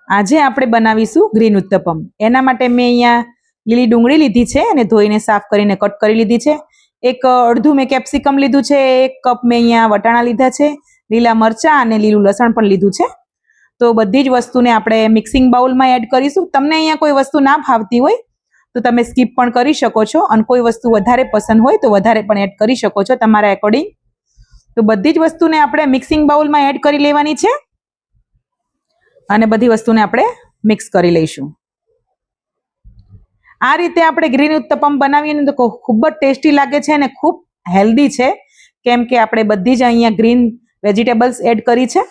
આજે આપણે બનાવીશું ગ્રીન ઉત્તપમ। એના માટે મેં અહીંયા લીલી ડુંગળી લીધી છે અને ધોઈને સાફ કરીને કટ કરી લીધી છે। એક અડધું મેં કેપ્સિકમ લીધું છે, 1 કપ મેં અહીંયા વટાણા લીધા છે, લીલા મરચાં અને લીલું લસણ પણ લીધું છે। તો બધી જ વસ્તુને આપણે મિક્સિંગ બાઉલમાં એડ કરીશું। તમને અહીંયા કોઈ વસ્તુ ના ભાવતી હોય તો તમે સ્કીપ પણ કરી શકો છો અને કોઈ વસ્તુ વધારે પસંદ હોય તો વધારે પણ એડ કરી શકો છો તમારા એકોર્ડિંગ। તો બધી જ વસ્તુને આપણે મિક્સિંગ બાઉલમાં એડ કરી લેવાની છે અને બધી વસ્તુને આપણે મિક્સ કરી લઈશું। આ રીતે આપણે ગ્રીન ઉત્તપમ બનાવીએ ને તો ખૂબ જ ટેસ્ટી લાગે છે અને ખૂબ હેલ્ધી છે, કેમ કે આપણે બધી જ અહીંયા ગ્રીન વેજીટેબલ્સ એડ કરી છે।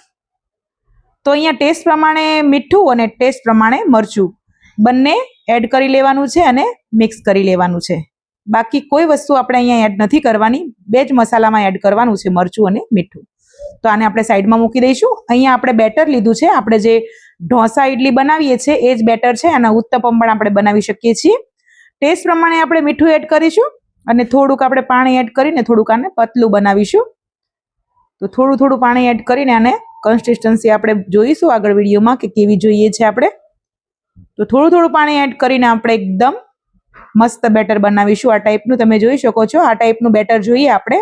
તો અહીંયા ટેસ્ટ પ્રમાણે મીઠું અને ટેસ્ટ પ્રમાણે મરચું બંને એડ કરી લેવાનું છે અને મિક્સ કરી લેવાનું છે। બાકી કોઈ વસ્તુ આપણે અહીંયા એડ નથી કરવાની, 2 જ મસાલામાં એડ કરવાનું છે, મરચું અને મીઠું। તો આને આપણે સાઈડમાં મૂકી દઈશું। અહીંયા આપણે બેટર લીધું છે, આપણે જે ઢોસા ઇડલી બનાવીએ છીએ એ જ બેટર છે, અને ઉત્તપમ પણ આપણે બનાવી શકીએ છીએ। ટેસ્ટ પ્રમાણે આપણે મીઠું એડ કરીશું અને થોડુંક આપણે પાણી એડ કરીને થોડુંક આને પતલું બનાવીશું। તો થોડું થોડું પાણી એડ કરીને આને કન્સિસ્ટન્સી આપણે જોઈશું આગળ વિડીયોમાં કે કેવી જોઈએ છે આપણે। તો થોડું થોડું પાણી એડ કરીને આપણે એકદમ મસ્ત બેટર બનાવીશું। આ ટાઈપનું તમે જોઈ શકો છો, આ ટાઈપનું બેટર જોઈએ આપણે।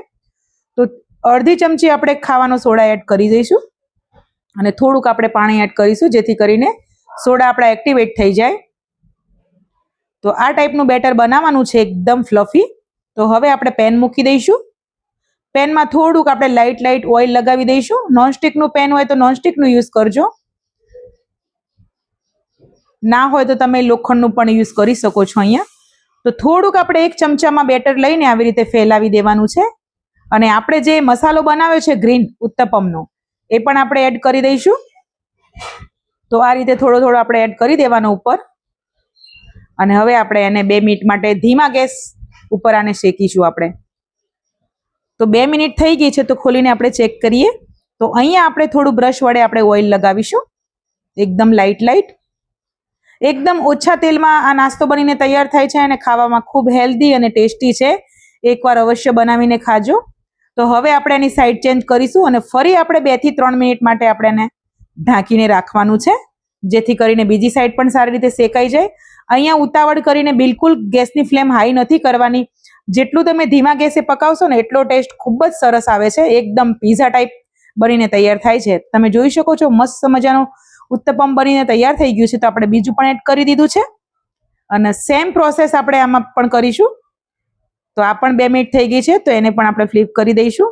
તો અડધી ચમચી આપણે ખાવાનો સોડા એડ કરી દઈશું અને થોડુંક આપણે પાણી એડ કરીશું જેથી કરીને સોડા આપણા એક્ટિવેટ થઈ જાય। તો આ ટાઈપનું બેટર બનાવવાનું છે, એકદમ ફ્લફી। તો હવે આપણે પેન મૂકી દઈશું। પેનમાં થોડુંક આપણે લાઇટ ઓઇલ લગાવી દઈશું। નોનસ્ટિકનું પેન હોય તો નોનસ્ટિકનું યુઝ કરજો, ના હોય તો તમે લોખંડનું પણ યુઝ કરી શકો છો અહીંયા। તો થોડુંક આપણે 1 ચમચામાં બેટર લઈને આવી રીતે ફેલાવી દેવાનું છે અને આપણે જે મસાલો બનાવ્યો છે ગ્રીન ઉત્તપમનો એ પણ આપણે એડ કરી દઈશું। તો આ રીતે થોડો થોડો આપણે એડ કરી દેવાનો ઉપર, અને હવે આપણે એને 2 મિનિટ માટે ધીમા ગેસ ઉપર આને શેકીશું આપણે। તો 2 મિનિટ થઈ ગઈ છે, તો ખોલીને આપણે ચેક કરીએ। તો અહીંયા આપણે થોડું બ્રશ વડે આપણે ઓઇલ લગાવીશું, એકદમ લાઇટ। એકદમ ઓછા તેલમાં આ નાસ્તો બનીને તૈયાર થાય છે અને ખાવામાં ખૂબ હેલ્ધી અને ટેસ્ટી છે। એકવાર અવશ્ય બનાવીને ખાજો। તો હવે આપણે એની સાઈડ ચેન્જ કરીશું અને ફરી આપણે 2 થી 3 મિનિટ માટે આપણે એને ઢાંકીને રાખવાનું છે, જેથી કરીને બીજી સાઈડ પણ સારી રીતે શેકાઈ જાય। અહીંયા ઉતાવળ કરીને બિલકુલ ગેસની ફ્લેમ હાઈ નથી કરવાની। જેટલું તમે ધીમા ગેસે પકાવશો ને એટલો ટેસ્ટ ખૂબ જ સરસ આવે છે, એકદમ પીઝા ટાઈપ બનીને તૈયાર થાય છે। તમે જોઈ શકો છો મસ્ત મજાનો ઉત્તપમ બનીને તૈયાર થઈ ગયું છે। તો આપણે બીજું પણ એડ કરી દીધું છે અને સેમ પ્રોસેસ આપણે આમાં પણ કરીશું। તો આ પણ 2 મિનિટ થઈ ગઈ છે, તો એને પણ આપણે ફ્લિપ કરી દઈશું।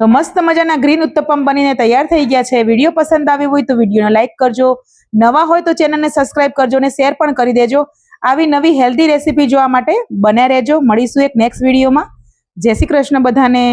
તો મસ્ત મજાના ગ્રીન ઉત્તપમ બનીને તૈયાર થઈ ગયા છે। વિડીયો પસંદ આવ્યો હોય તો વિડીયોને લાઈક કરજો, નવા હોય તો ચેનલને સબસ્ક્રાઇબ કરજો અને શેર પણ કરી દેજો। આવી નવી હેલ્ધી રેસીપી જોવા માટે બન્યા રહેજો। મળીશું એક નેક્સ્ટ વિડીયોમાં। જય શ્રી કૃષ્ણ બધાને।